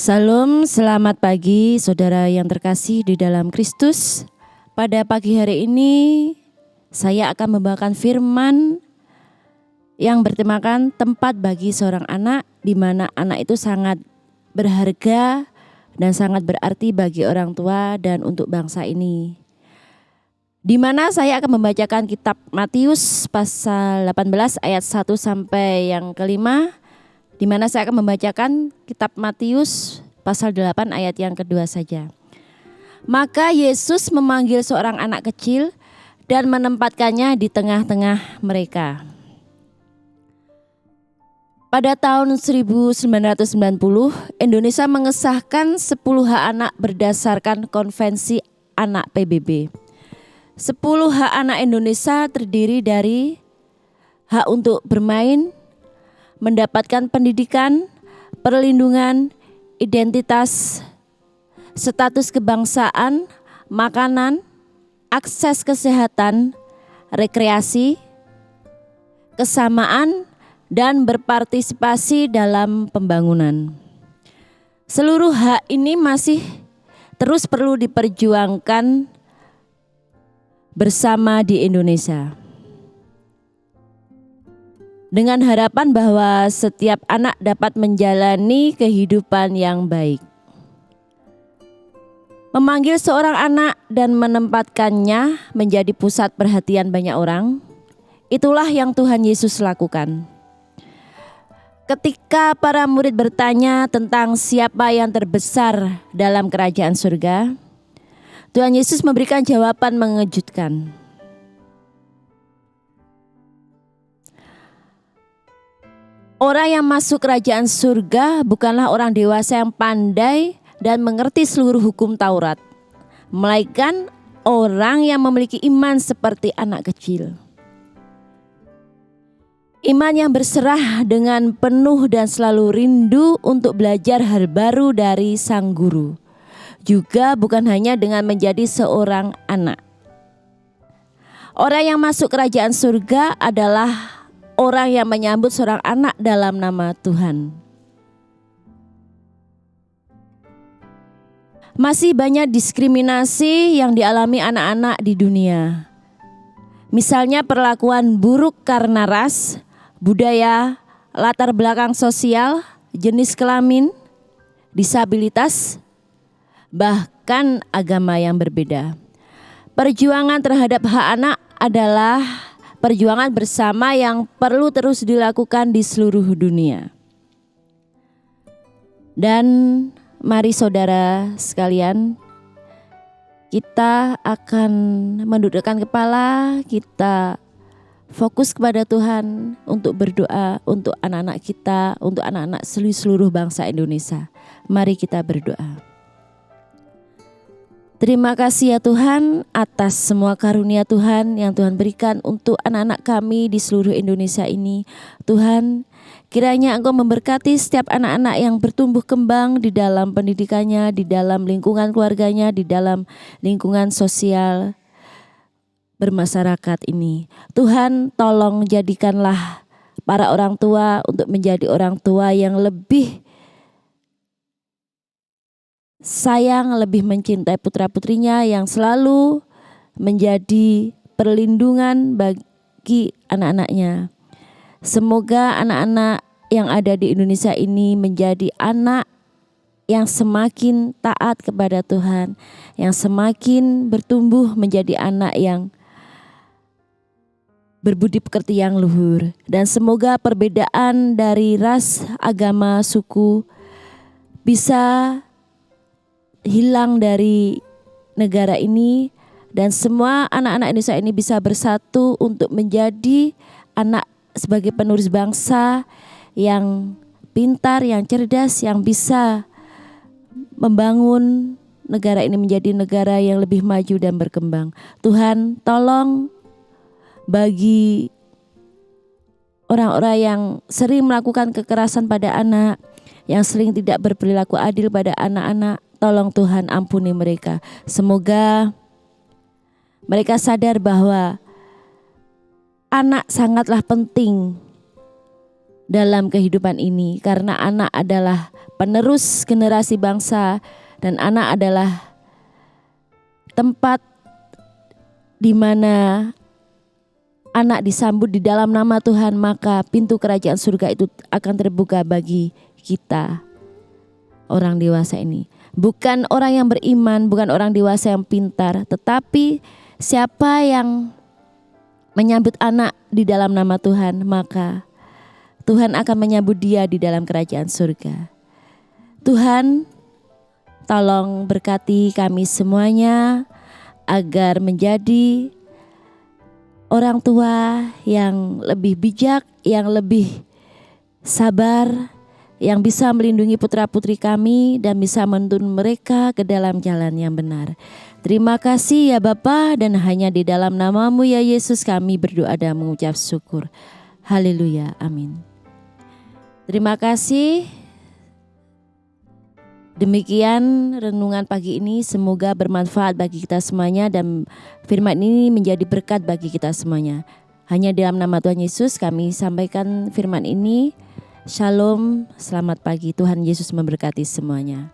Salam, selamat pagi saudara yang terkasih di dalam Kristus. Pada pagi hari ini saya akan membawakan firman yang bertemakan tempat bagi seorang anak, di mana anak itu sangat berharga dan sangat berarti bagi orang tua dan untuk bangsa ini. Di mana saya akan membacakan kitab Matius pasal 18 ayat 1 sampai yang kelima, di mana saya akan membacakan kitab Matius pasal 8 ayat yang kedua saja. Maka Yesus memanggil seorang anak kecil dan menempatkannya di tengah-tengah mereka. Pada tahun 1990, Indonesia mengesahkan 10 hak anak berdasarkan Konvensi Anak PBB. 10 hak anak Indonesia terdiri dari hak untuk bermain, mendapatkan pendidikan, perlindungan, identitas, status kebangsaan, makanan, akses kesehatan, rekreasi, kesamaan, dan berpartisipasi dalam pembangunan. Seluruh hak ini masih terus perlu diperjuangkan bersama di Indonesia, dengan harapan bahwa setiap anak dapat menjalani kehidupan yang baik. Memanggil seorang anak dan menempatkannya menjadi pusat perhatian banyak orang, itulah yang Tuhan Yesus lakukan. Ketika para murid bertanya tentang siapa yang terbesar dalam kerajaan surga, Tuhan Yesus memberikan jawaban mengejutkan. Orang yang masuk kerajaan surga bukanlah orang dewasa yang pandai dan mengerti seluruh hukum Taurat, melainkan orang yang memiliki iman seperti anak kecil. Iman yang berserah dengan penuh dan selalu rindu untuk belajar hal baru dari Sang Guru. Juga bukan hanya dengan menjadi seorang anak. Orang yang masuk kerajaan surga adalah orang yang menyambut seorang anak dalam nama Tuhan. Masih banyak diskriminasi yang dialami anak-anak di dunia. Misalnya perlakuan buruk karena ras, budaya, latar belakang sosial, jenis kelamin, disabilitas, bahkan agama yang berbeda. Perjuangan terhadap hak anak adalah perjuangan bersama yang perlu terus dilakukan di seluruh dunia. Dan mari saudara sekalian, kita akan mendudukkan kepala, kita fokus kepada Tuhan untuk berdoa untuk anak-anak kita, untuk anak-anak seluruh bangsa Indonesia. Mari kita berdoa. Terima kasih ya Tuhan atas semua karunia Tuhan yang Tuhan berikan untuk anak-anak kami di seluruh Indonesia ini. Tuhan, kiranya Engkau memberkati setiap anak-anak yang bertumbuh kembang di dalam pendidikannya, di dalam lingkungan keluarganya, di dalam lingkungan sosial bermasyarakat ini. Tuhan, tolong jadikanlah para orang tua untuk menjadi orang tua yang lebih sayang, lebih mencintai putra-putrinya, yang selalu menjadi perlindungan bagi anak-anaknya. Semoga anak-anak yang ada di Indonesia ini menjadi anak yang semakin taat kepada Tuhan, yang semakin bertumbuh menjadi anak yang berbudi pekerti yang luhur. Dan semoga perbedaan dari ras, agama, suku bisa hilang dari negara ini, dan semua anak-anak Indonesia ini bisa bersatu untuk menjadi anak sebagai penerus bangsa yang pintar, yang cerdas, yang bisa membangun negara ini menjadi negara yang lebih maju dan berkembang. Tuhan, tolong bagi orang-orang yang sering melakukan kekerasan pada anak, yang sering tidak berperilaku adil pada anak-anak, tolong Tuhan ampuni mereka. Semoga mereka sadar bahwa anak sangatlah penting dalam kehidupan ini, karena anak adalah penerus generasi bangsa dan anak adalah tempat di mana anak disambut di dalam nama Tuhan, maka pintu kerajaan surga itu akan terbuka bagi kita orang dewasa ini. Bukan orang yang beriman, bukan orang dewasa yang pintar, tetapi siapa yang menyambut anak di dalam nama Tuhan, maka Tuhan akan menyambut dia di dalam kerajaan surga. Tuhan, tolong berkati kami semuanya agar menjadi orang tua yang lebih bijak, yang lebih sabar, yang bisa melindungi putra-putri kami dan bisa menuntun mereka ke dalam jalan yang benar. Terima kasih ya Bapa, dan hanya di dalam nama-Mu ya Yesus kami berdoa dan mengucap syukur. Haleluya, amin. Terima kasih. Demikian renungan pagi ini, semoga bermanfaat bagi kita semuanya dan firman ini menjadi berkat bagi kita semuanya. Hanya dalam nama Tuhan Yesus kami sampaikan firman ini. Shalom, selamat pagi, Tuhan Yesus memberkati semuanya.